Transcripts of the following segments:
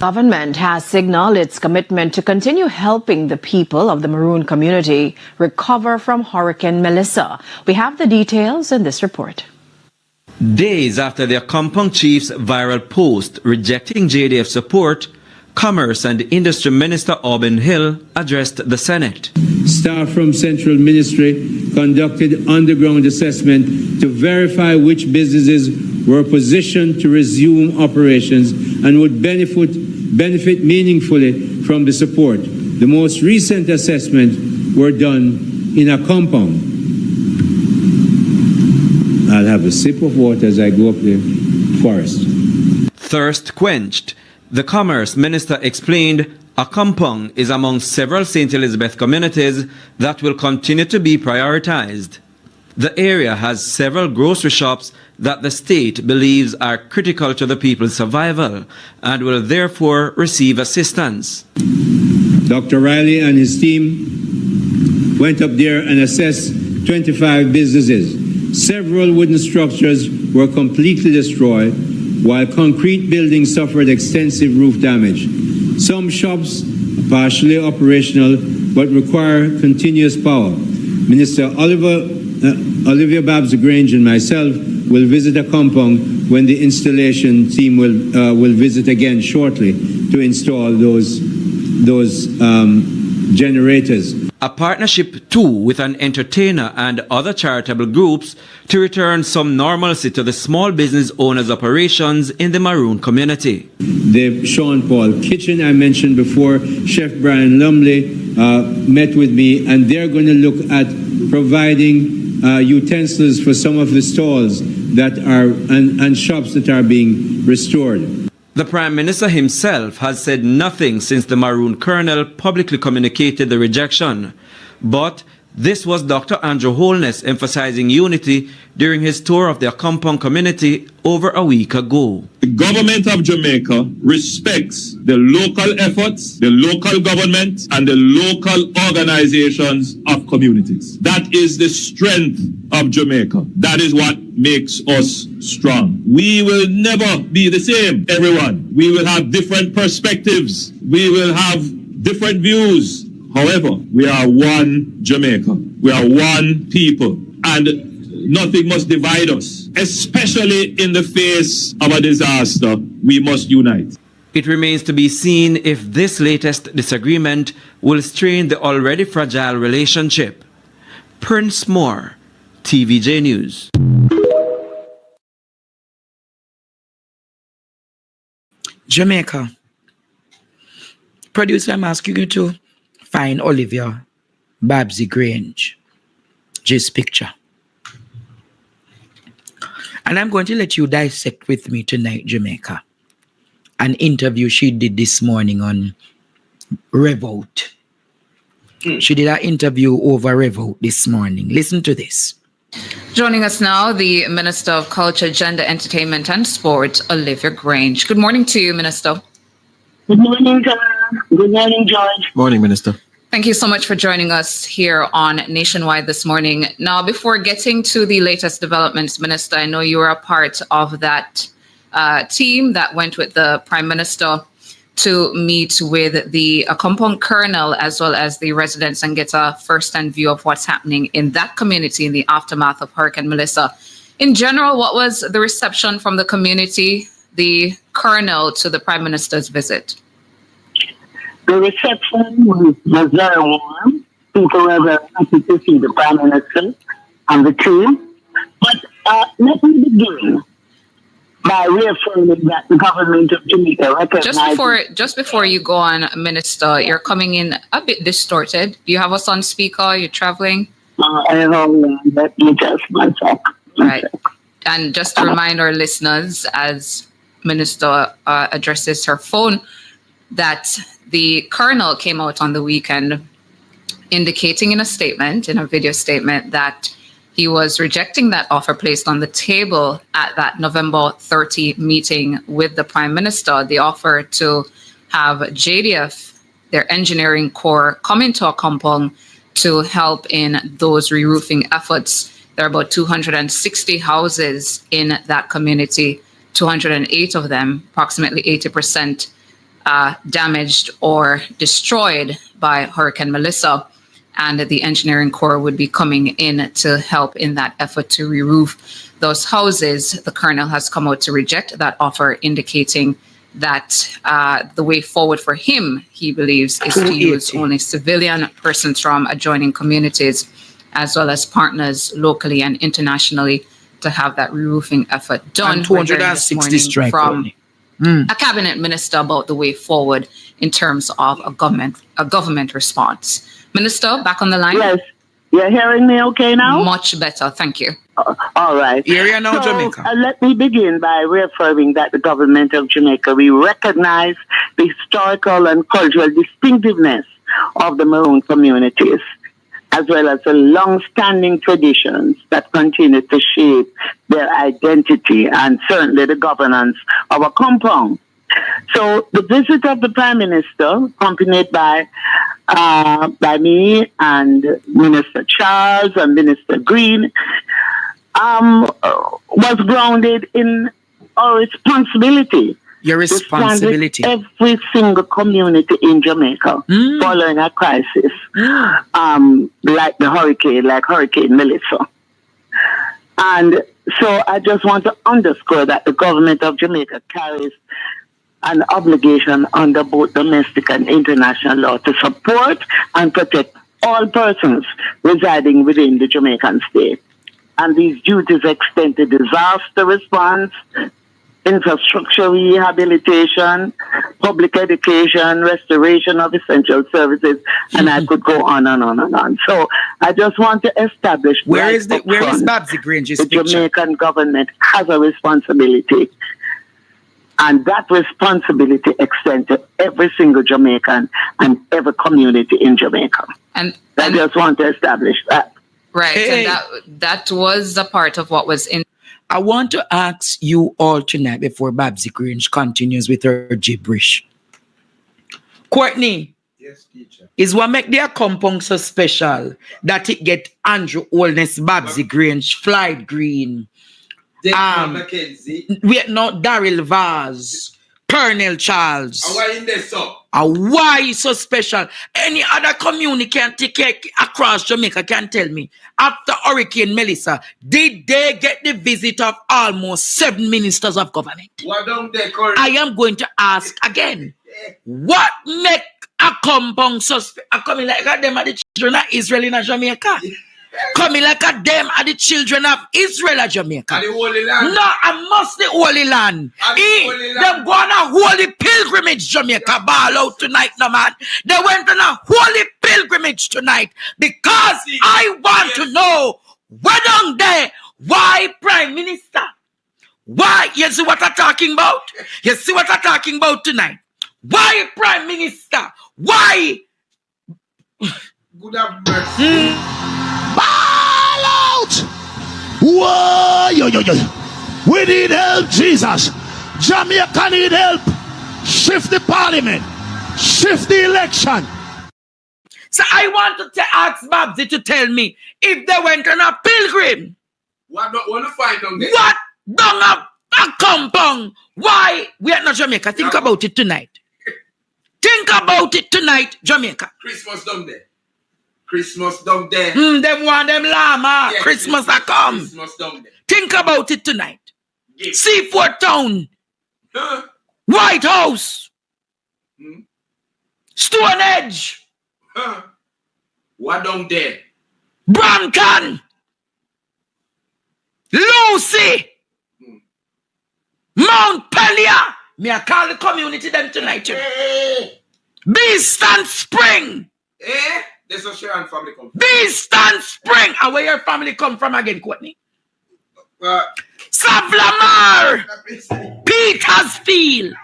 Government has signaled its commitment to continue helping the people of the maroon community recover from Hurricane Melissa. We have the details in this report. Days after the Accompong chief's viral post rejecting JDF support, Commerce and Industry Minister Auburn Hill addressed the Senate. Staff from Central Ministry conducted underground assessment to verify which businesses were positioned to resume operations and would benefit meaningfully from the support. The most recent assessment were done in Accompong. I'll have a sip of water as I go up the forest. Thirst quenched, the Commerce Minister explained Accompong is among several St. Elizabeth communities that will continue to be prioritized. The area has several grocery shops that the state believes are critical to the people's survival and will therefore receive assistance. Dr. Riley and his team went up there and assessed 25 businesses. Several wooden structures were completely destroyed, while concrete buildings suffered extensive roof damage. Some shops are partially operational but require continuous power. Minister Olivia Babsy, Graange and myself will visit Accompong when the installation team will visit again shortly to install those generators. A partnership too with an entertainer and other charitable groups to return some normalcy to the small business owners' operations in the maroon community. The Sean Paul Kitchen I mentioned before, Chef Brian Lumley met with me, and they're going to look at providing utensils for some of the stalls that are and shops that are being restored. The Prime Minister himself has said nothing since the Maroon Colonel publicly communicated the rejection. But this was Dr. Andrew Holness emphasizing unity during his tour of the Accompong community over a week ago. The government of Jamaica respects the local efforts, the local government, and the local organizations of communities. That is the strength of Jamaica. That is what makes us strong. We will never be the same, everyone. We will have different perspectives. We will have different views. However, we are one Jamaica. We are one people. And nothing must divide us. Especially in the face of a disaster, we must unite. It remains to be seen if this latest disagreement will strain the already fragile relationship. Prince Moore, TVJ News. Jamaica. Producer, I'm asking you to find Olivia Babsy Graange, J's picture. And I'm going to let you dissect with me tonight, Jamaica, an interview she did this morning on Revolt. She did an interview over Revolt this morning. Listen to this. Joining us now, the Minister of Culture, Gender, Entertainment and Sport, Olivia Graange. Good morning to you, Minister. Good morning, John. Good morning, George. Morning, Minister. Thank you so much for joining us here on Nationwide this morning. Now, before getting to the latest developments, Minister, I know you were a part of that team that went with the Prime Minister to meet with the Accompong Colonel as well as the residents and get a first-hand view of what's happening in that community in the aftermath of Hurricane Melissa. In general, what was the reception from the community, the Colonel, to the Prime Minister's visit? The reception was very warm. People were very happy to see the Prime Minister and the team. But let me begin by reaffirming that the government of Jamaica recognizes... Just before you go on, Minister, you're coming in a bit distorted. Do you have us on speaker? You're traveling? Let me just one sec. Right. And just to remind our listeners, as Minister addresses her phone, that the Colonel came out on the weekend indicating in a video statement, that he was rejecting that offer placed on the table at that November 30 meeting with the Prime Minister, the offer to have JDF, their engineering corps, come into Accompong to help in those re-roofing efforts. There are about 260 houses in that community, 208 of them, approximately 80%, damaged or destroyed by Hurricane Melissa. And the engineering corps would be coming in to help in that effort to re-roof those houses. The colonel has come out to reject that offer, indicating that the way forward for him, he believes, is to use only civilian persons from adjoining communities, as well as partners locally and internationally, to have that re-roofing effort done. And 260 strike from a cabinet minister about the way forward in terms of a government response. Minister, back on the line? Yes. You're hearing me okay now? Much better, thank you. All right. Area now, So, Jamaica. let me begin by reaffirming that the government of Jamaica, we recognize the historical and cultural distinctiveness of the Maroon communities, as well as the long-standing traditions that continue to shape their identity and certainly the governance of Accompong. So the visit of the Prime Minister, accompanied by me and Minister Charles and Minister Green, was grounded in our responsibility. Your responsibility. To stand with every single community in Jamaica following a crisis, like Hurricane Melissa. And so I just want to underscore that the government of Jamaica carries an obligation under both domestic and international law to support and protect all persons residing within the Jamaican state. And these duties extend to disaster response, infrastructure rehabilitation, public education, restoration of essential services, and I could go on and on and on. So I just want to establish where is Babsy Graange's the picture? Jamaican government has a responsibility. And that responsibility extends to every single Jamaican and every community in Jamaica. And I just want to establish that. Right. Hey. And that was a part of what was in. I want to ask you all tonight before Babsy Graange continues with her gibberish. Courtney. Yes, teacher. Is what make the Accompong so special that it get Andrew Holness, Babsy Graange, Floyd Green, Mackenzie. Daryl Vaz, Pernell Charles. And why in this so? Why so special? Any other community can take across Jamaica can tell me. After Hurricane Melissa, did they get the visit of almost 7 ministers of government? What don't they I am going to ask again. What make Accompong so special? Coming like them are the children of Israel in Jamaica. Coming like them are the children of Israel and Jamaica. And the Holy Land. No, I must the Holy Land. Them go on a holy pilgrimage, Jamaica. Ball out tonight, no man. They went on a holy pilgrimage tonight because I want to know where down there, why Prime Minister? Why? You see what I'm talking about? You see what I'm talking about tonight? Why Prime Minister? Why? Good have mercy. Ball out! Whoa, we need help, Jesus. Jamaica need help. Shift the parliament. Shift the election. So I want to ask Babsy to tell me if they went on a pilgrim. What don't want to find them there? What? Down a Accompong. Why? We are not Jamaica. Think about it tonight. Think about it tonight, Jamaica. Christmas down there. Christmas down there. Them want them llama. Yeah, Christmas a come. Christmas down there. Think about it tonight. Yeah. Seaford Town. White House. Stonehenge. What down there? Brampton. Lucy. Mount Pelier. Me I call the community them tonight. Beeston Spring. That's where Sharon family come from. Beeston Spring. And where your family come from again, Courtney? Savlamar. Petersfield.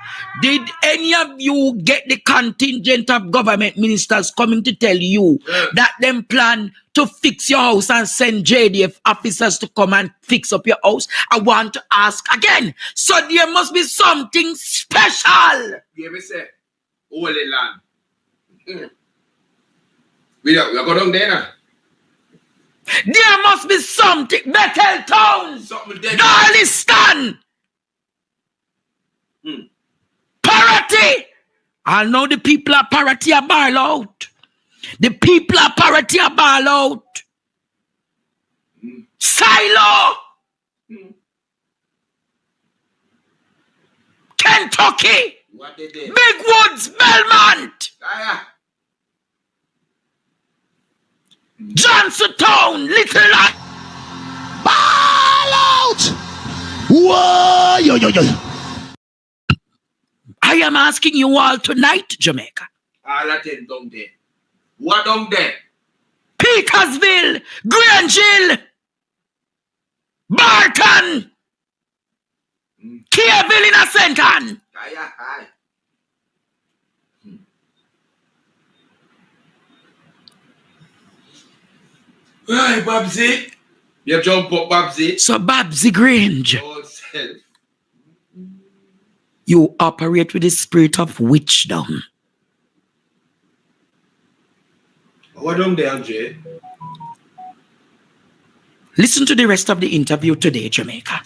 Did any of you get the contingent of government ministers coming to tell you that them plan to fix your house and send JDF officers to come and fix up your house? I want to ask again. So there must be something special. Yeah, me say, Holy Land. We go down there now. There must be something. Bethel Town. Darliston. Parity. I know the people of parity are ball out. The people of parity are ball out. Silo. Kentucky. What they did? Big Woods, Belmont. Johnstown, Little Rock. Ball out! Whoa! Yo, yo, yo. I am asking you all tonight, Jamaica. All of them down there. What down there? Petersville, Graange, Barton, Kearville in a Senton. Aye. Right, Babsy. You jump up, Babsy. So, Babsy Graange, Old self. you operate with the spirit of witchdom. What down there, Andre? Listen to the rest of the interview today, Jamaica.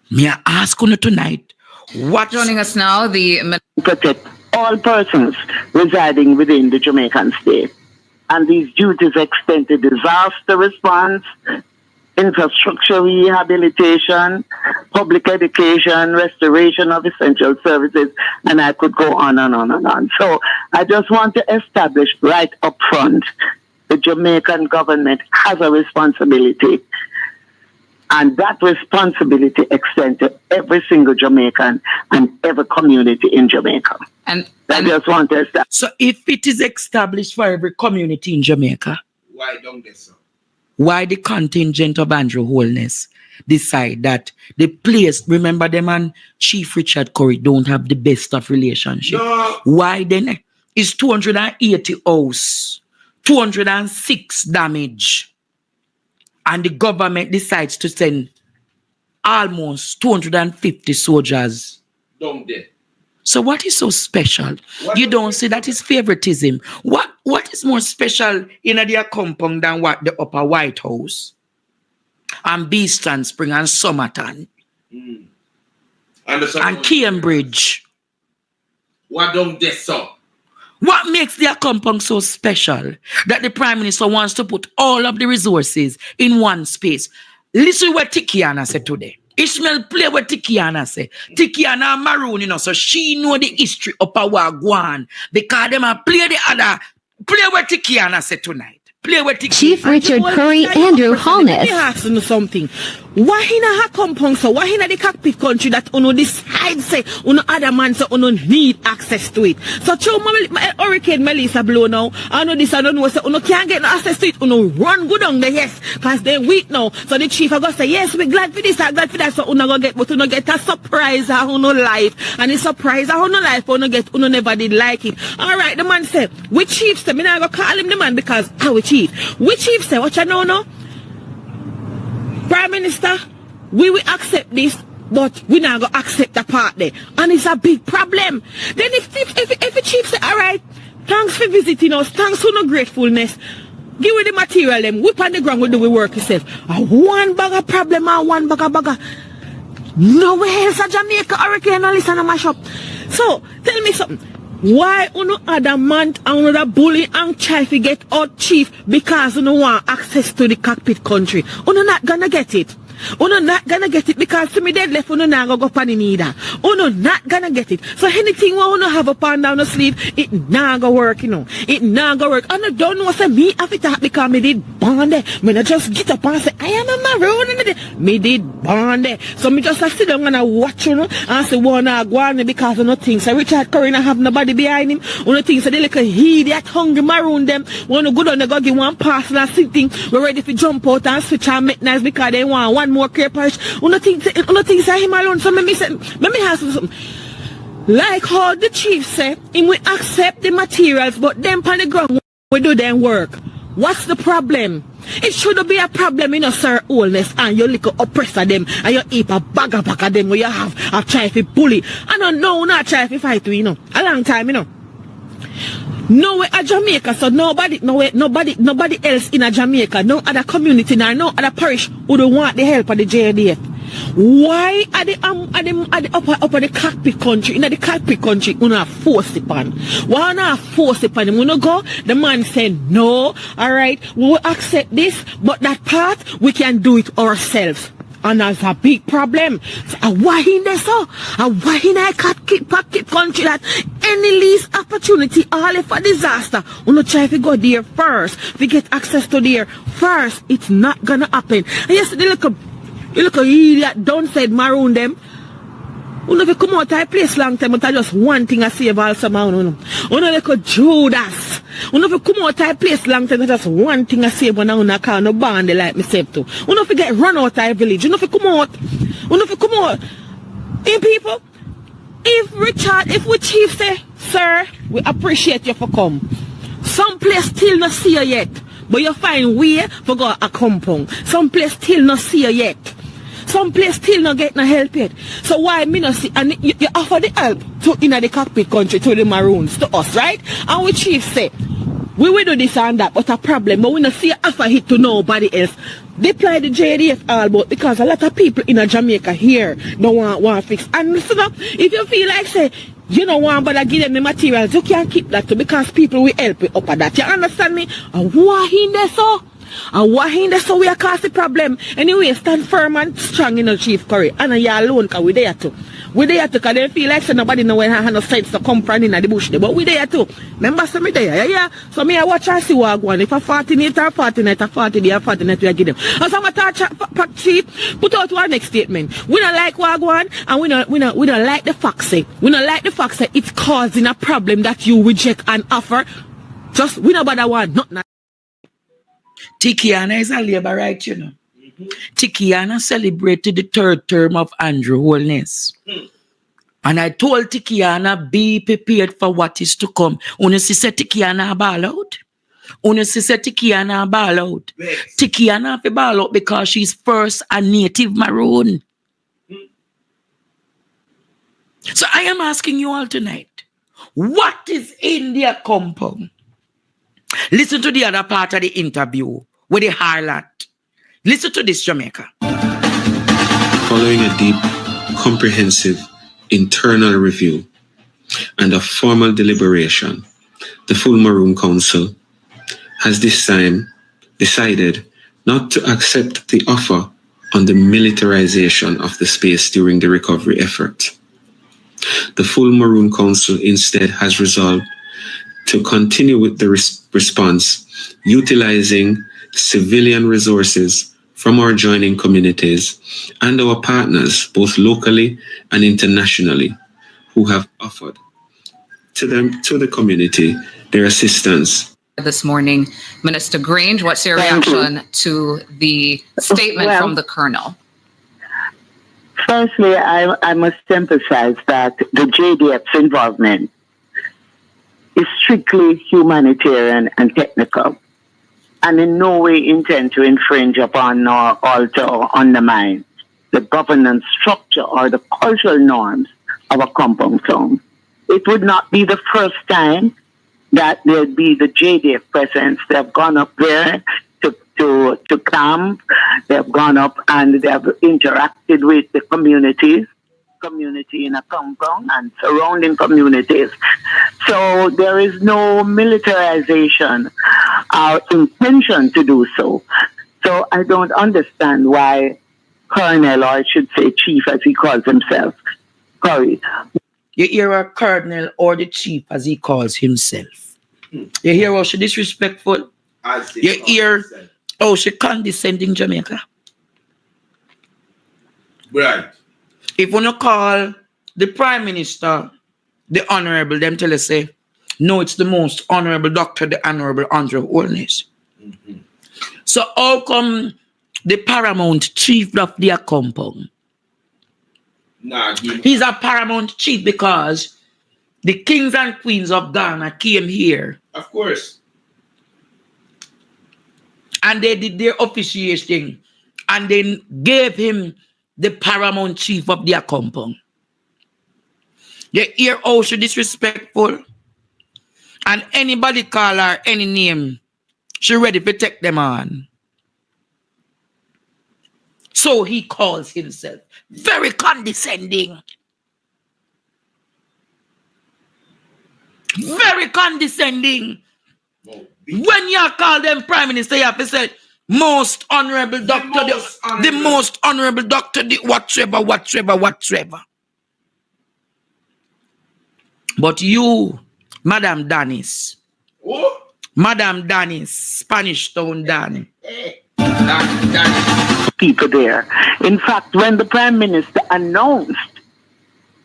May I ask you tonight, what... Joining us now, the... Protect all persons residing within the Jamaican state. And these duties extend to disaster response, infrastructure rehabilitation, public education, restoration of essential services, and I could go on and on and on. So I just want to establish right up front, the Jamaican government has a responsibility, and that responsibility extends to every single Jamaican and every community in Jamaica. And I just want to establish. So if it is established for every community in Jamaica, Why down there, sir? why the contingent of Andrew Holness decide that the place, remember them and Chief Richard Curry don't have the best of relationship? No. Why then is 280 house, 206 damage, and the government decides to send almost 250 soldiers? Down there. So what is so special? You don't say that is favoritism. What is more special in the Accompong than what the Upper White House and Beeston Spring and Somerton and Cambridge? What down there, sir? What makes the Accompong so special that the Prime Minister wants to put all of the resources in one space? Listen what Tikiana said today. Ishmael play with Tikiana say. Tikiana maroon, you know, so she know the history of our Guan because them a play the other. Play what Tikiana said tonight. Play with Tikiana. Chief Richard Curry, Andrew Holness. Let me ask you something. Why in a Accompong, so why in a the cockpit country that uno decide say uno other man so uno need access to it? So show my Hurricane Melissa blow now. I know this I don't know, so uno can't get no access to it. Uno run good on the yes, cause they weak now. So the chief I go say yes, we glad for this, I glad for that. So uno go get, but uno get a surprise how uno life, and the surprise how uno life uno get uno never did like it. All right, the man said, we chief say me not go call him the man because our chief. We chief say what you know now? Prime Minister, we will accept this, but we not going to accept the part there. And it's a big problem. Then if the chief say, all right, thanks for visiting us, thanks for no gratefulness, give me the material, them, whip on the ground, we do we work yourself. One bag of problem and one bag of nowhere else a Jamaica hurricane and listen to my shop. So, tell me something. Why uno other man and another bully and try to get out chief because uno want access to the cockpit country? Uno not gonna get it. Uno not gonna get it because to me dead left uno not gonna go pan in either. Uno not gonna get it. So anything we uno have up and down the sleeve, it not gonna work, you know. It not gonna work. And I don't know say me have it because me did bond there. Me not just get up and say I am a maroon in the me did bond there. So me just sit down and watch, you know, and say wanna go on because uno think so Richard Curry not have nobody behind him. Uno think so they like a idiot hungry maroon them. Wanna go down and go give one pass and sitting. We're ready to jump out and switch and make nice because they want one more clear parish. Uno think say him alone. So let me ask you something. Like how the chief say, him we accept the materials, but them on the ground we do them work. What's the problem? It shouldn't be a problem, you know, sir, oldness, and you little oppressor them, and you heap a bag of them where you have a try to bully. I don't know, not try to fight, you know. A long time, you know. Nowhere at Jamaica, so nobody else in a Jamaica, no other community, no other parish who don't want the help of the JDF. Why at the upper the cockpit country, in the cockpit country, we not force it on? Why not force it on him? We no go, the man said, no, alright, we will accept this, but that part, we can do it ourselves. And that's a big problem. So, why in there so? Why in a cockpit country that any least opportunity, all for disaster, we not try to go there first, we get access to there first, it's not gonna happen. And yesterday, look a idiot don't said maroon them. You know, if you come out of a place long time, but just one thing I save all somehow. You know, like a Judas. You know, if you come out of a place long time, just one thing I save when I call no band like myself too. You know, if you get run out of a village, you know, if you come out, hey people, if we chief say, sir, we appreciate you for come. Some place still not see you yet, but you find way for go Accompong. Some place still not see you yet. Some place still not get no help yet. So why me not see? And you offer the help to in the cockpit country to the maroons, to us, right? And we chief say, we will do this and that, but a problem, but we not see offer it to nobody else. Deploy the JDF all but because a lot of people in Jamaica here don't want to fix. And listen up, if you feel like say, you don't want but I give them the materials, you can't keep that too because people will help you up at that. You understand me? And why in there so? And why in there so we are cause the problem? Anyway, stand firm and strong in the Chief Curry. And you alone because we there too. We there too because they feel like so nobody know when I have no sense to come from in the bush there. But we there too. Remember so me there, yeah. So me I watch and see what I go on. If a 48 or 49 or 40 day or 49 we give them. And so I'm a Chief, put out one next statement. We don't like what I go on and we don't like the fact say. We don't like the fact say it's causing a problem that you reject an offer. Just we don't bother one, not Tikiana is a labor right, you know. Tikiana celebrated the third term of Andrew Holness. And I told Tikiana, be prepared for what is to come. Una si se Tikiana ball out. Una si se Tikiana ball out. Yes. Tikiana fi ball out because she's first a native maroon. So I am asking you all tonight, what is in the Accompong? Listen to the other part of the interview with the harlot. Listen to this, Jamaica. Following a deep, comprehensive internal review and a formal deliberation, the full Maroon Council has this time decided not to accept the offer on the militarization of the space during the recovery effort. The full Maroon Council instead has resolved to continue with the response, utilizing civilian resources from our joining communities and our partners, both locally and internationally, who have offered to the community their assistance. This morning, Minister Graange, what's your reaction to the statement from the Colonel? Firstly, I must emphasize that the JDF's involvement is strictly humanitarian and technical, and in no way intend to infringe upon or alter or undermine the governance structure or the cultural norms of Accompong town. It would not be the first time that there'd be the JDF presence. They have gone up there to camp. They have gone up and they have interacted with the community in Accompong and surrounding communities. So there is no militarization or intention to do so. So I don't understand why Colonel, or I should say Chief as he calls himself, Curry. You hear a Colonel or the Chief as he calls himself. You hear how she disrespectful? You hear how she condescending Jamaica? Right. If you not call the Prime Minister the Honorable, them tell us say, no, it's the most Honorable Dr. the Honorable Andrew Holness. So how come the Paramount Chief of the Accompong? He's a Paramount Chief because the kings and queens of Ghana came here. Of course. And they did their officiating and then gave him the Paramount Chief of the Accompong. You hear how she disrespectful? And anybody call her any name, she ready to take them on. So he calls himself. Very condescending. Very condescending. When you call them prime minister, you have to say, most honorable doctor, the most honorable doctor, the whatsoever. But you, Madam Danis, Madam Danis, Spanish Town Dan. People there. In fact, when the Prime Minister announced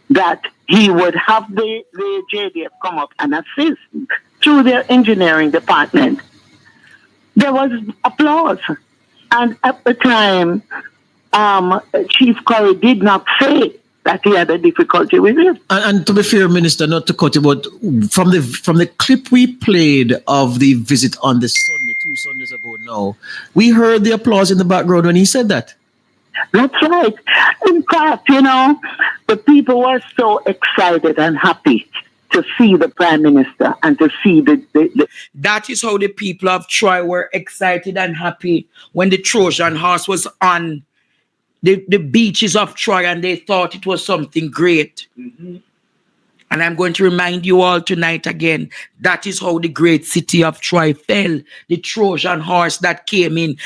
that he would have the JDF come up and assist through their engineering department, there was applause. And at the time, Chief Curry did not say that he had a difficulty with it. And to be fair, Minister, not to cut you, but from the clip we played of the visit on this Sunday, 2 Sundays ago now, we heard the applause in the background when he said that. That's right. In fact, the people were so excited and happy to see the Prime Minister and to see the That is how the people of Troy were excited and happy when the Trojan horse was on the beaches of Troy, and they thought it was something great. Mm-hmm. And I'm going to remind you all tonight again, that is how the great city of Troy fell. The Trojan horse that came in.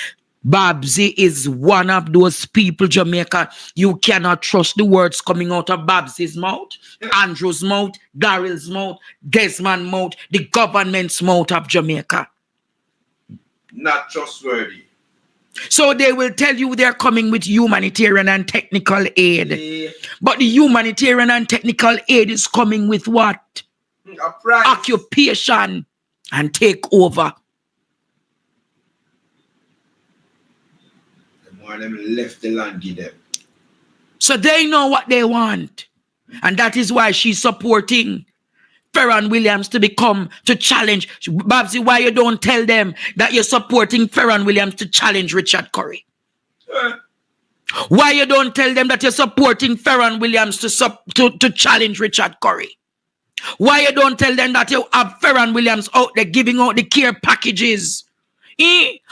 Babsy is one of those people, Jamaica. You cannot trust the words coming out of Babsy's mouth, Andrew's mouth, Daryl's mouth, Desmond's mouth, the government's mouth of Jamaica. Not trustworthy. So they will tell you they're coming with humanitarian and technical aid. Yeah. But the humanitarian and technical aid is coming with what? A price. Occupation and take over. Them left the land, give them. So they know what they want. And that is why she's supporting Ferron Williams to challenge. Babsy, why you don't tell them that you're supporting Ferron Williams to challenge Richard Curry? Why you don't tell them that you're supporting Ferron Williams to challenge Richard Curry? Why you don't tell them that you have Ferron Williams out there giving out the care packages?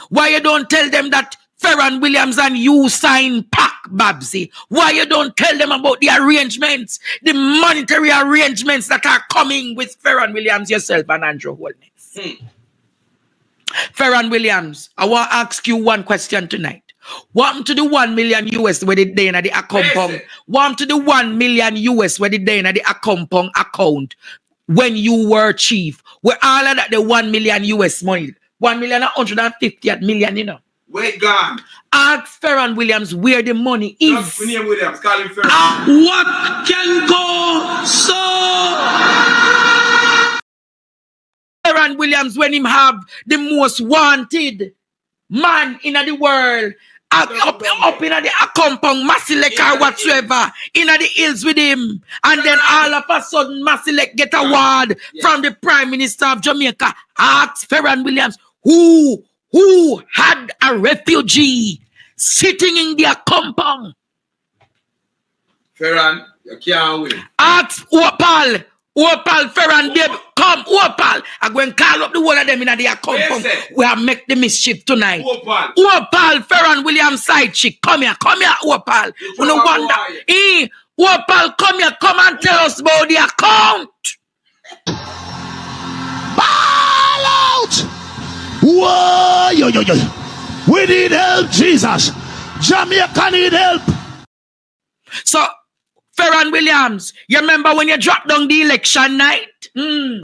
Why you don't tell them that Ferron Williams and you sign pack, Babsy? Why you don't tell them about the arrangements, the monetary arrangements that are coming with Ferron Williams, yourself, and Andrew Holness? Ferron Williams, I want to ask you one question tonight. What happened to the 1 million US where they in the Accompong? What happened to the 1 million US where they in the Accompong account when you were chief? Where all of that, the 1 million US money, 1,150 million, Wait, gone. Ask Ferron Williams where the money is. Not William Williams, call him Ferron. What can go so? Ferron Williams, when him have the most wanted man in the world, up in the Accompong, Masilek or whatsoever, in the hills with him, and then all of a sudden Masilek get a word from the Prime Minister of Jamaica. Ask Ferron Williams who had a refugee sitting in their compound. Ferron, you can't win. Ask Opal, Ferron, babe, come, Opal. I'm going to call up the one of them in their compound. We'll make the mischief tonight. Opal, Ferron Williams side chick. Come here, Opal. We no wonder. Opal, come here, come and tell us about the account. Ball out! Whoa, yo. We need help, Jesus. Jamaica need help. So, Ferron Williams, you remember when you dropped down the election night? Him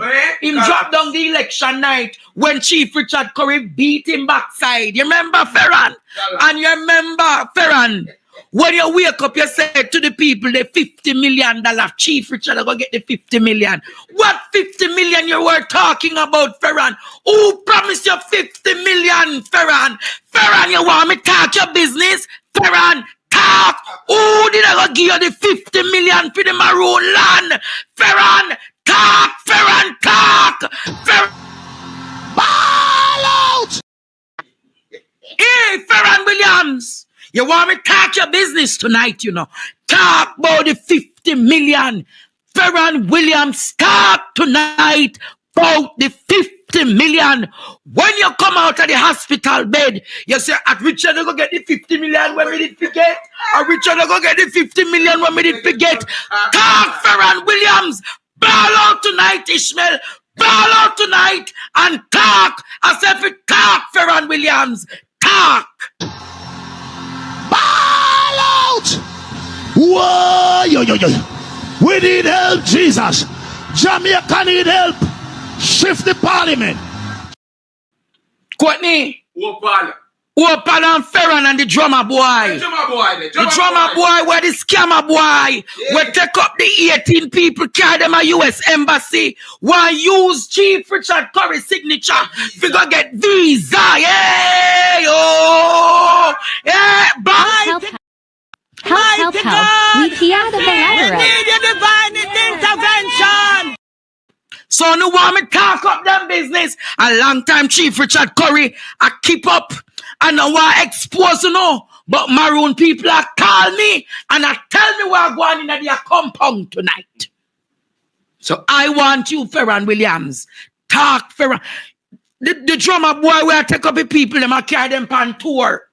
dropped down the election night when Chief Richard Curry beat him backside. You remember, Ferron? And you remember, Ferron, when you wake up, you said to the people, the $50 million, Chief Richard, I'm going to get the 50 million. What 50 million you were talking about, Ferron? Who promised you 50 million, Ferron? Ferron, you want me to talk your business? Ferron, talk. Who did I go give you the 50 million for the maroon land? Ferron, talk. Ferron, talk. Ferron. Ball out! Hey, Ferron Williams. You want me to talk your business tonight, Talk about the 50 million. Ferron Williams, talk tonight about the 50 50 million. When you come out of the hospital bed, you say, at Richard, I go get the 50 million when we did forget. At Richard, I go get the 50 million when we did forget. Talk, Ferron Williams. Ball out tonight, Ishmael. Ball out tonight and talk. I said, if you talk, Ferron Williams, talk. Ball out. Whoa, yo. We need help, Jesus. Jamaica need help. Shift the parliament. Courtney. Opal and Ferron and the drummer boy. The drummer boy where the scammer boy. Yeah. We take up the 18 people, carry them at US Embassy. Why use Chief Richard Curry signature? We go get visa. Yeah, oh. Yeah, bye. Help. We hear the We need your divine intervention. So no want me talk up them business. A long time Chief Richard Curry, I keep up. And I want to expose but maroon people are call me and I tell me we're going in the Accompong tonight. So I want you, Ferron Williams, talk Ferron. The drummer boy where I take up the people, them I carry them pan tour.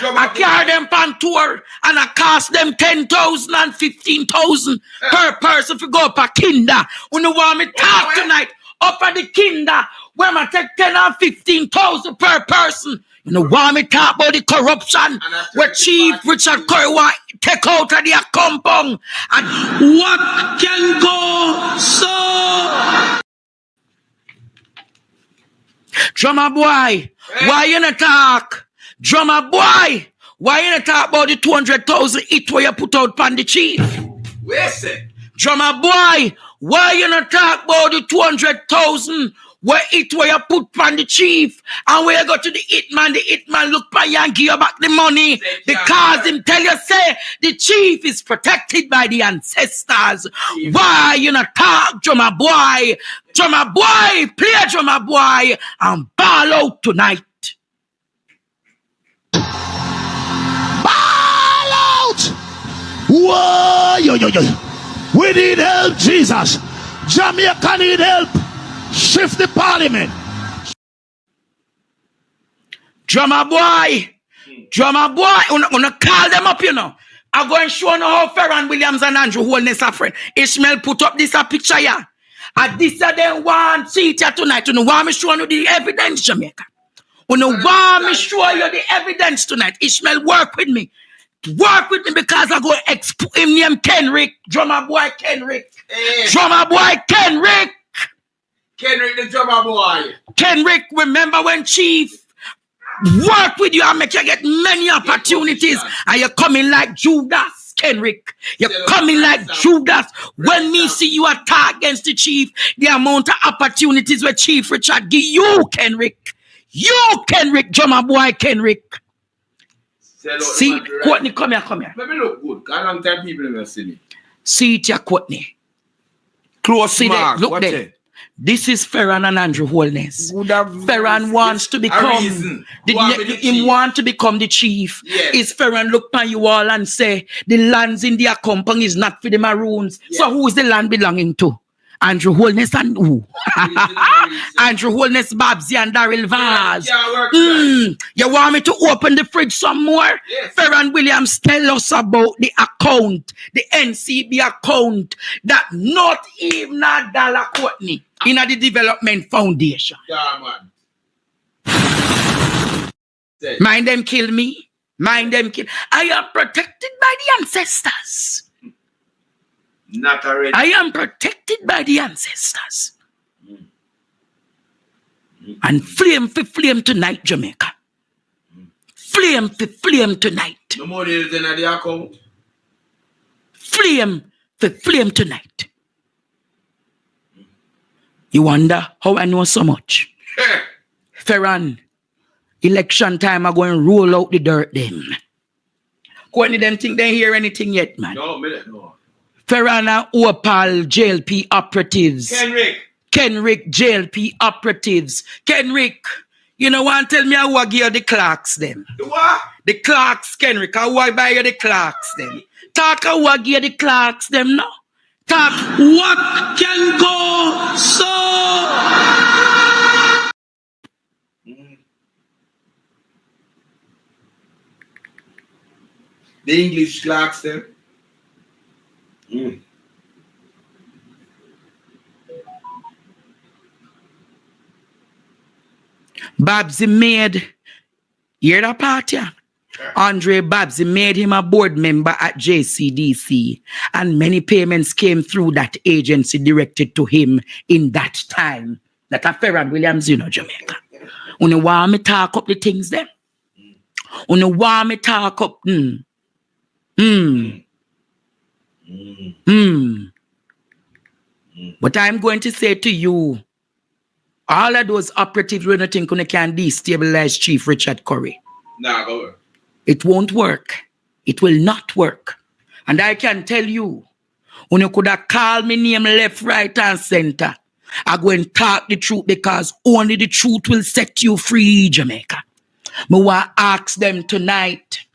I carry them pan tour and I cost them 10,000 and 15,000 per person if you go up a kinder. When you want me talk tonight, up at the kinder, where I take 10 and 15,000 per person. You know, want me talk about the corruption where Chief Richard Curry want take out of the Accompong and what can go so? Drummer boy, why you not talk? Drummer boy, why you not talk about the 200,000 it where you put out on the chief? Where's it? Drummer boy, why you not talk about the 200,000 where you put on the chief and where you go to the hitman look by you and give you back the money because him tell you say the chief is protected by the ancestors. Why you not talk, drummer boy? Drummer boy, play drummer boy and ball out tonight. Ball out. Whoa, yo. We need help, Jesus. Jamaica need help. Shift the parliament. Drummer boy, wanna call them up, you know. I'm going to show you how Ferron Williams and Andrew Holness are friends. Ishmael put up this a picture here. And this are them one seat here tonight. You know, want me show you the evidence, Jamaica. You know, want me show you the evidence tonight. Ishmael, work with me. Work with me because I go him name Kenrick. Drummer boy Kenrick. Drummer boy Kenrick. Kenrick the drummer boy. Kenrick, remember when Chief work with you and make you get many opportunities and you're coming like Judas, Kenrick. You're coming like Judas. When me see you attack against the Chief, the amount of opportunities where Chief Richard give you, Kenrick. You, Kenrick, drummer boy, Kenrick. See, Courtney, come here. Maybe look good. I don't tell people in the city. See it here, Courtney. Close, see there. Look there. It? This is Ferron and Andrew Holness. Ferron wants to become him want to become the chief. Yes. Is Ferron look at you all and say the lands in the Accompong is not for the maroons. Yes. So who is the land belonging to? Andrew Holness and who? Andrew Holness, Babsy and Daryl Vaz. You want me to open the fridge some more? Yes. Ferron Williams tell us about the account, the NCB account that not even a dollar Courtney in the Development Foundation. Yeah, man. Mind them kill me. Mind them kill. I am protected by the ancestors. Not already. I am protected by the ancestors. And flame for flame tonight, Jamaica. Flame for flame tonight. No more deals in the account. Flame for flame tonight. You wonder how I know so much? Ferron, election time I go and roll out the dirt them. Courtney, them think they hear anything yet, man? No, no. Ferron and Opal JLP operatives. Kenrick JLP operatives. Kenrick, you know want to tell me how I give you the clocks them? What? The clocks, Kenrick. How I buy you the clocks them? Talk how I give you the clocks them now. Talk what can go so. The English clerks them. Babsy made, hear that part, yeah? Andre Babsy made him a board member at JCDC, and many payments came through that agency directed to him in that time. That a Ferron Williams, you know, Jamaica. When you want me talk up the things then? When you want me talk up, But I'm going to say to you, all of those operatives we don't think can destabilize Chief Richard Curry. Nah, go work. It won't work. It will not work. And I can tell you, when you could have called me name left, right, and center, I go and talk the truth because only the truth will set you free, Jamaica. Me want to ask them tonight.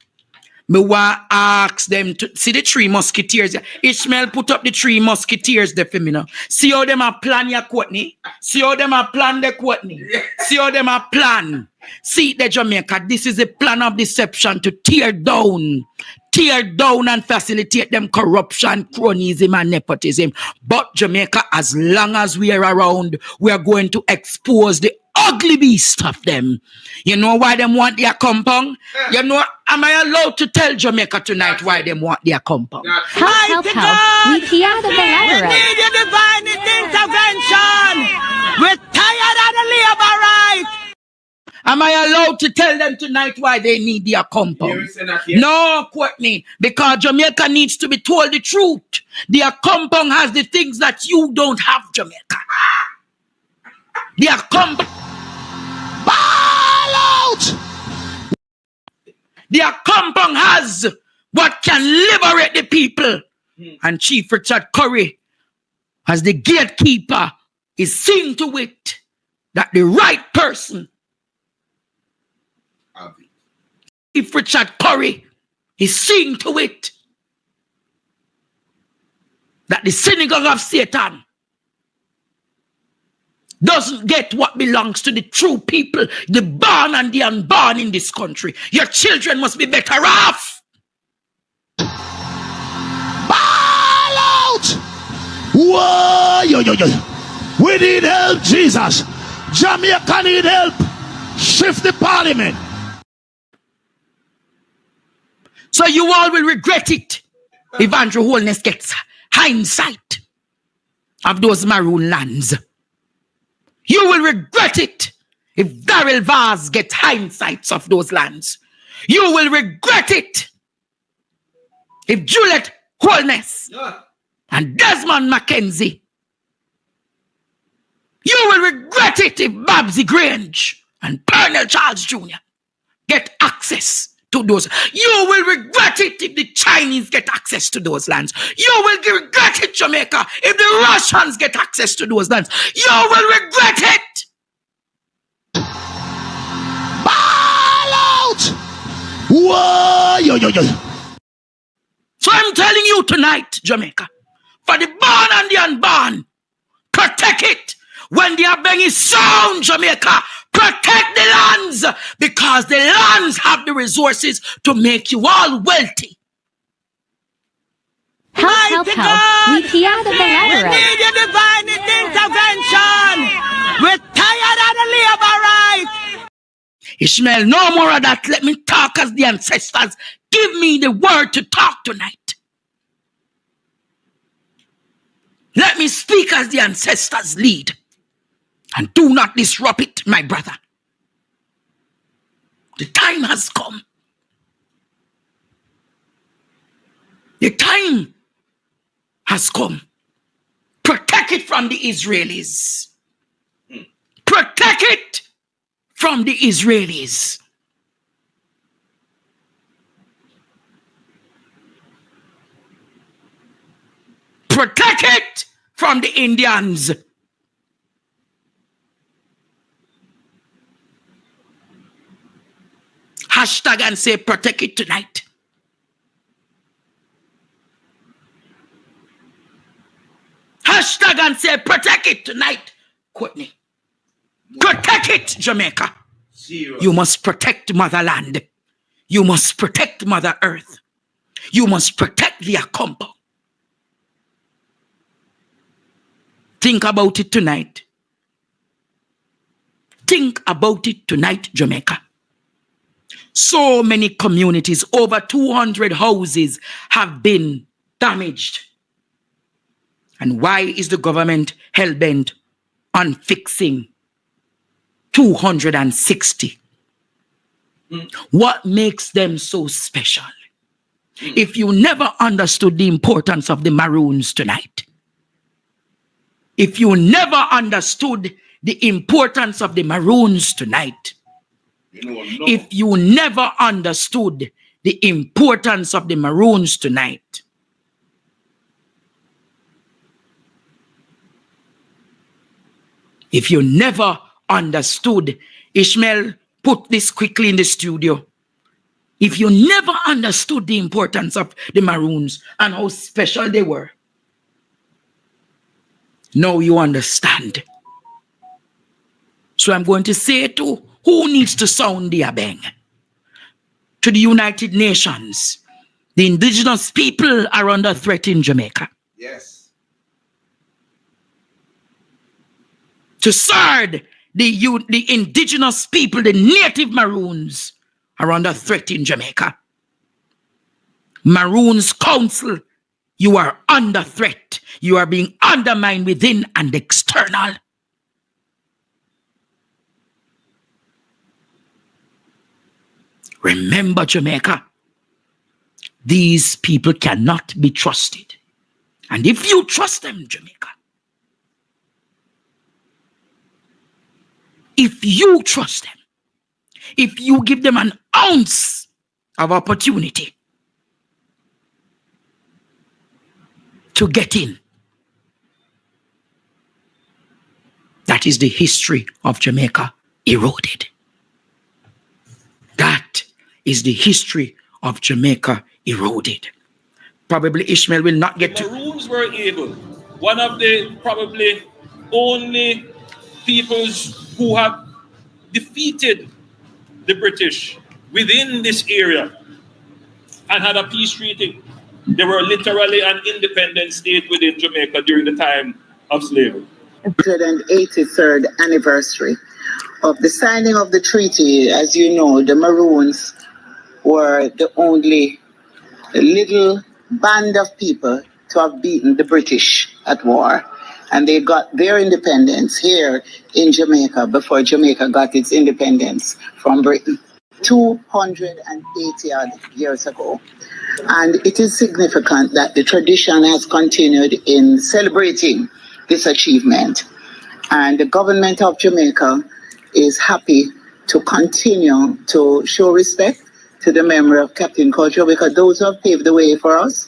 Me want to ask them to see the 3 musketeers. Ishmael put up the 3 musketeers there for me now. See how them a plan your Courtney. See how them a plan the Courtney. See how them a plan. See the Jamaica. This is a plan of deception to tear down and facilitate them corruption, cronyism, and nepotism. But Jamaica, as long as we are around, we are going to expose the ugly beast of them. You know why them want their Accompong? You know, am I allowed to tell Jamaica tonight why them want their Accompong? Help. We hear the We need your divine intervention. We're tired of the labor right. Am I allowed to tell them tonight why they need their Accompong? No, Courtney, because Jamaica needs to be told the truth. The Accompong has the things that you don't have, Jamaica. The Accompong. Ball out! The Accompong has what can liberate the people. And Chief Richard Curry, as the gatekeeper, is seeing to it that the right person, Chief Richard Curry, is seeing to it that the synagogue of Satan doesn't get what belongs to the true people, the born and the unborn in this country. Your children must be better off. Ball out! Whoa! We need help, Jesus. Jamaica need help. Shift the parliament. So you all will regret it if Andrew Holness gets hindsight of those maroon lands. You will regret it if Darrell Vaz gets hindsights of those lands. You will regret it if Juliet Holness and Desmond Mackenzie. You will regret it if Babsy Graange and Pernell Charles Jr. get access to those. You will regret it if the Chinese get access to those lands. You will regret it, Jamaica, if the Russians get access to those lands. You will regret it. Ball out! Whoa! So I'm telling you tonight, Jamaica, for the born and the unborn, protect it. When the bang is sound, Jamaica, protect the lands, because the lands have the resources to make you all wealthy. Help. We hear the We need your divine intervention. We're tired of the labor right. Ishmael, no more of that. Let me talk as the ancestors. Give me the word to talk tonight. Let me speak as the ancestors lead. And do not disrupt it, my brother. The time has come. The time has come. Protect it from the Israelis. Protect it from the Israelis. Protect it from the Indians. Hashtag and say protect it tonight. Hashtag and say protect it tonight, Courtney. Protect it, Jamaica. You must protect motherland. You must protect Mother Earth. You must protect the Accompong. Think about it tonight. Think about it tonight, Jamaica. So many communities, over 200 houses have been damaged. And why is the government hell-bent on fixing 260? What makes them so special? If you never understood the importance of the Maroons tonight, if you never understood the importance of the Maroons tonight, if you never understood the importance of the Maroons tonight, if you never understood, Ishmael, put this quickly in the studio. If you never understood the importance of the Maroons and how special they were, now you understand. So I'm going to say to who needs to sound the abeng? To the United Nations. The indigenous people are under threat in Jamaica. Yes. To SARD, the indigenous people, the native Maroons, are under threat in Jamaica. Maroons Council, you are under threat. You are being undermined within and external. Remember, Jamaica, these people cannot be trusted. And if you trust them, Jamaica, if you trust them, if you give them an ounce of opportunity to get in, that is the history of Jamaica eroded. That is the history of Jamaica eroded. Probably Ishmael will not get to. Maroons were able, one of the probably only peoples who have defeated the British within this area and had a peace treaty. They were literally an independent state within Jamaica during the time of slavery. 183rd anniversary of the signing of the treaty. As you know, the Maroons were the only little band of people to have beaten the British at war. And they got their independence here in Jamaica before Jamaica got its independence from Britain 280 odd years ago. And it is significant that the tradition has continued in celebrating this achievement. And the government of Jamaica is happy to continue to show respect to the memory of Captain Culture, because those who have paved the way for us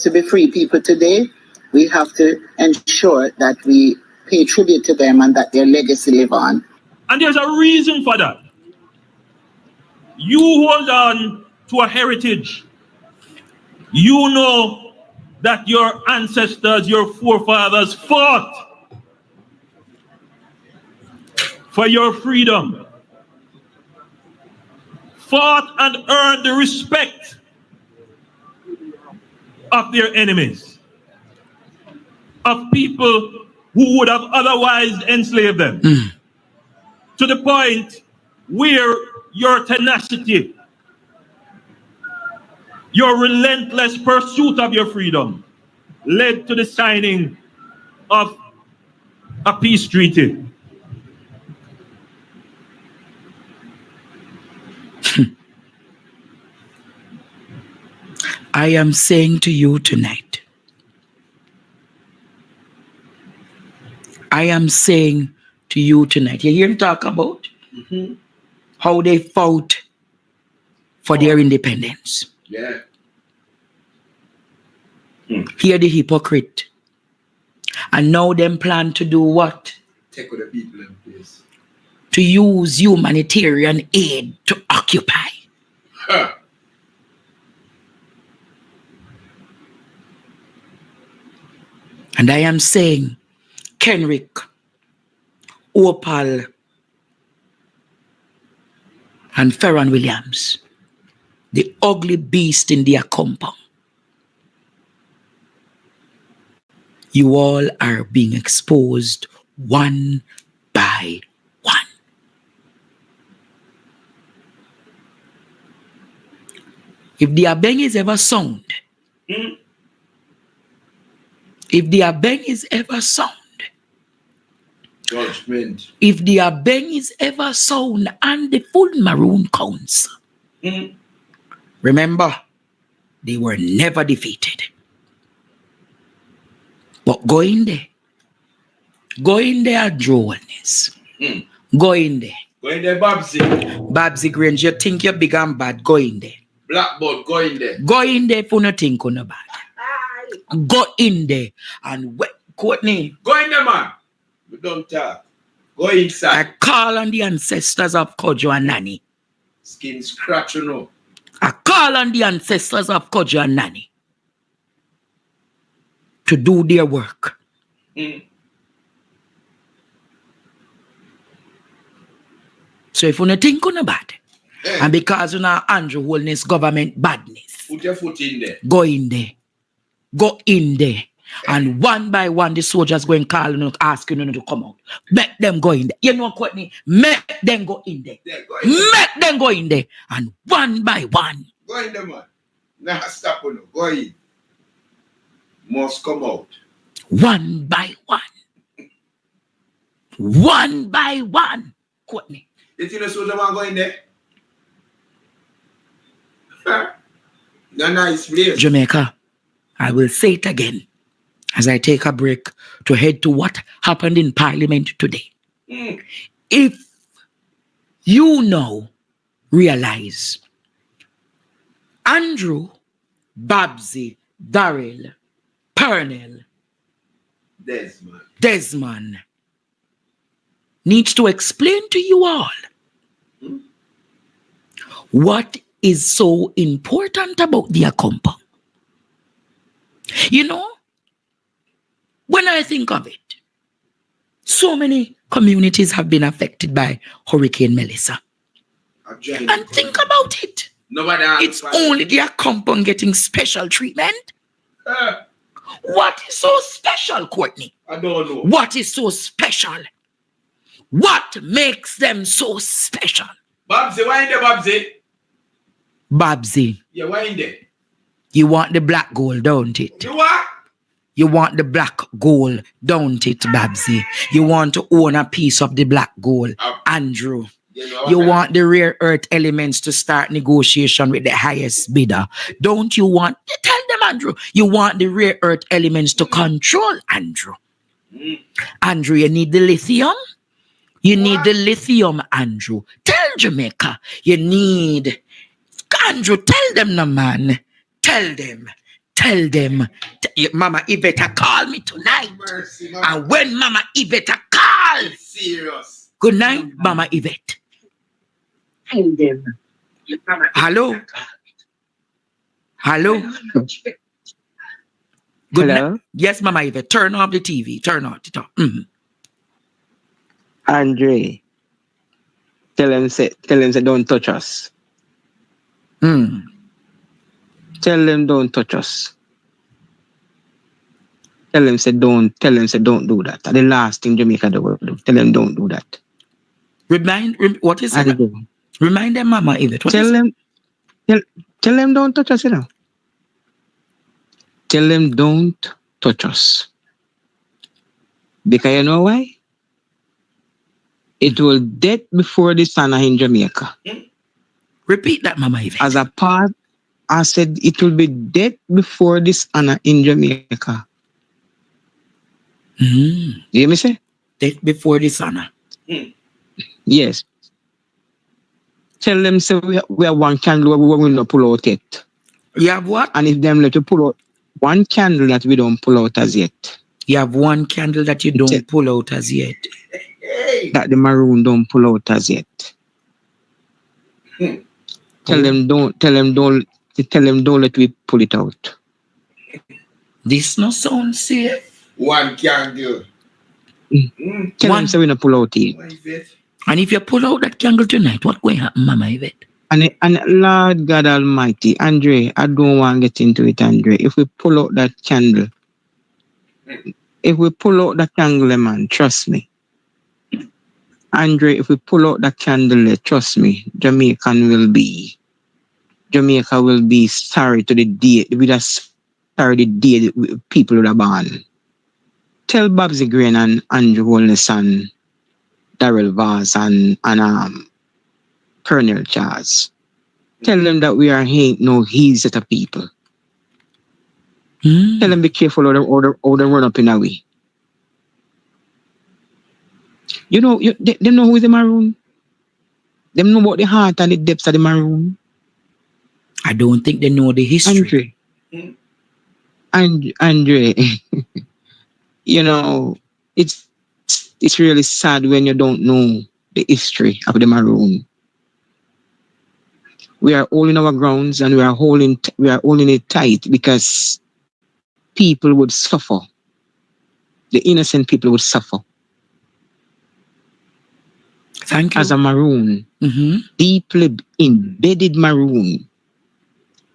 to be free people today, we have to ensure that we pay tribute to them and that their legacy live on. And there's a reason for that. You hold on to a heritage. You know that your ancestors, your forefathers fought for your freedom, fought and earned the respect of their enemies, of people who would have otherwise enslaved them, to the point where your tenacity, your relentless pursuit of your freedom led to the signing of a peace treaty. I am saying to you tonight, I am saying to you tonight, you hear him talk about how they fought for their independence. Yeah. Hear the hypocrite. And now them plan to do what? Take with the people in place. To use humanitarian aid to occupy. Huh. And I am saying, Kenrick, Opal, and Ferron Williams, the ugly beast in the Accompong. You all are being exposed one by one. If the Abeng is ever sound, if the Abeng is ever sound, Judgment. if the Abeng is ever sound and the full Maroon Council, remember, they were never defeated. But go in there and drollness. Go in there. Go in there, Babsy. Babsy Graange, you think you're big and bad, go in there. Blackboard, go in there. Go in there for nothing, no bad. Go in there and Courtney. Go in there, man. We don't talk. Go inside. I call on the ancestors of Kojo and Nani. Skin scratch, you know. I call on the ancestors of Kojo and Nani to do their work. So if you think on bad, and because you know Andrew Holness government badness, put your foot in there. Go in there. Go in there. And one by one, the soldiers going call and ask you to come out. Make them go in there. You know, Courtney? Make them go in there. Make them go in there. And one by one. Go in there, man. Nah, stop on. Go in. Must come out. One by one. One by one. Courtney. You think the soldier man go in there? No nice place. Jamaica, I will say it again as I take a break to head to what happened in Parliament today. If you now realize Andrew, Babsy, Darrell, Pernell, Desmond needs to explain to you all what is so important about the Accompong. You know, when I think of it, so many communities have been affected by Hurricane Melissa. And think about it. It's only the Accompong getting special treatment. What is so special, Courtney? I don't know. What is so special? What makes them so special? Babsy, why in there, Babsy? Babsy. Yeah, why in there? You want the black gold, don't it? You what? You want the black gold, don't it, Babsy? You want to own a piece of the black gold, Andrew. You want the rare earth elements to start negotiation with the highest bidder. Don't you want? Tell them, Andrew. You want the rare earth elements to control, Andrew. Andrew, you need the lithium. You need the lithium, Andrew. Tell Jamaica. You need... Andrew, tell them, no man. Tell them. Mama Yvette call me tonight. Mercy, and when Mama Yvette call. Serious. Good night, Mama Yvette. Tell them. Hello? Hello? Good night. Yes, Mama Yvette. Turn off the TV. Turn off it off. Andre, tell them say don't touch us. Tell them don't touch us. Tell them say don't do that. That's the last thing Jamaica will do. Tell them don't do that. What is it? Remind them, Mama Yvette. Tell them don't touch us, you know. Tell them don't touch us. Because you know why? It will death before the sun in Jamaica. Repeat that, Mama Yvette. As a part, I said it will be death before this honor in Jamaica. You hear me say? Death before this honor. Yes. Tell them say we have one candle we will not pull out yet. You have what? And if them let you pull out one candle that we don't pull out as yet. You have one candle that you don't pull out as yet. That the maroon don't pull out as yet. Tell them don't let we pull it out. This no sound safe. One candle. Tell them so we not pull out it. And if you pull out that candle tonight, what going to happen, Mama Yvette? And Lord God Almighty, Andre, I don't want to get into it, Andre. If we pull out that candle, man, trust me. Andre, if we pull out that candle, trust me, Jamaica will be sorry to the day, sorry the day the people would have born. Tell Babsy Graange and Andrew Holness and Darrell Vaz and Colonel Charles. Tell them that we are no easy to people. Tell them be careful how they run up in a way. You know, them know who is the maroon. Them know about the heart and the depths of the maroon. I don't think they know the history. Andre, you know, it's really sad when you don't know the history of the maroon. We are holding our grounds and we are holding it tight because people would suffer. The innocent people would suffer. Thank you. As a maroon, deeply embedded maroon.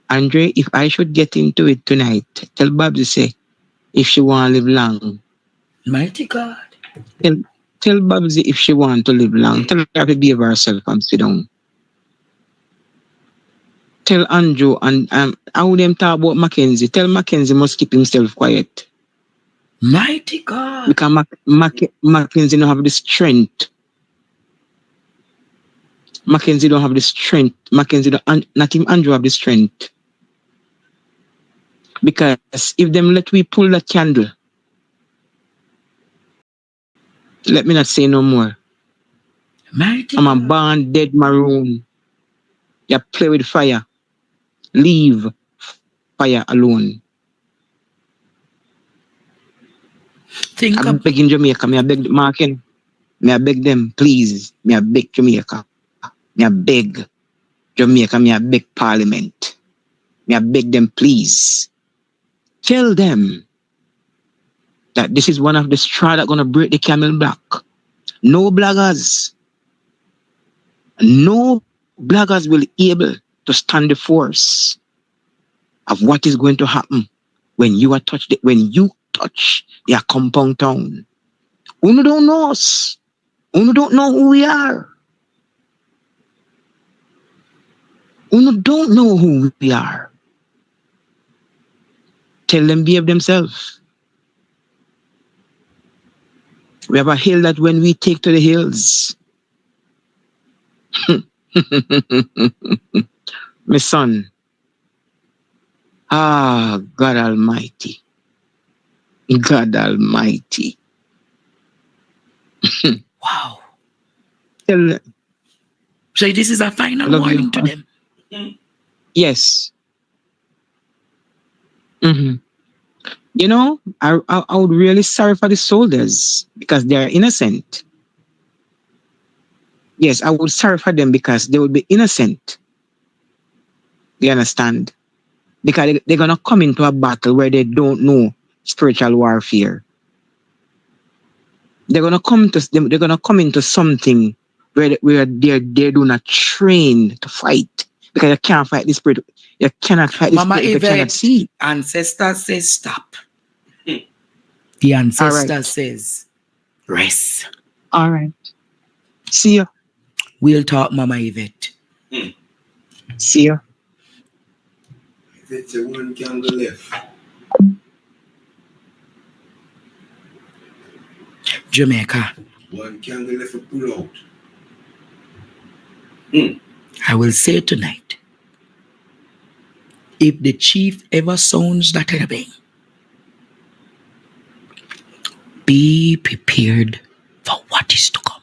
Andre, if I should get into it tonight, tell Babsy say, if she want to live long. Mighty God. Tell Babsy if she want to live long. Tell her to behave herself and sit down. Tell Andrew and how them talk about Mackenzie. Tell Mackenzie must keep himself quiet. Mighty God. Because Mackenzie don't have the strength. Mackenzie don't have the strength. Mackenzie not even Andrew have the strength. Because if them let we pull that candle, let me not say no more. I'm a born dead maroon. You play with fire. Leave fire alone. I'm begging Jamaica. Me I beg Markin. Me I beg them, please. Me I beg Jamaica. Me I beg Jamaica. Me I beg Parliament. Me I beg them, please. Tell them that this is one of the straw that's gonna break the camel back. No bloggers will be able to stand the force of what is going to happen when you touch the Accompong town. Uno don't know us. Uno don't know who we are. Uno don't know who we are. Tell them behave themselves. We have a hill that when we take to the hills, my son, God Almighty. God Almighty. Wow. So this is a final warning to them. Yes. You know, I would really sorry for the soldiers because they are innocent. Yes, I would sorry for them because they would be innocent. You understand? Because they're gonna come into a battle where they don't know spiritual warfare. They're gonna come into something where they do not train to fight because you can't fight the spirit. You cannot fight the spirit if you cannot see. Ancestor says stop. The ancestor says rest. All right. See ya. We'll talk, Mama Yvette. See ya. It's a one candle left. Jamaica. One candle left to pull out. I will say tonight, if the chief ever sounds that bang, be prepared for what is to come.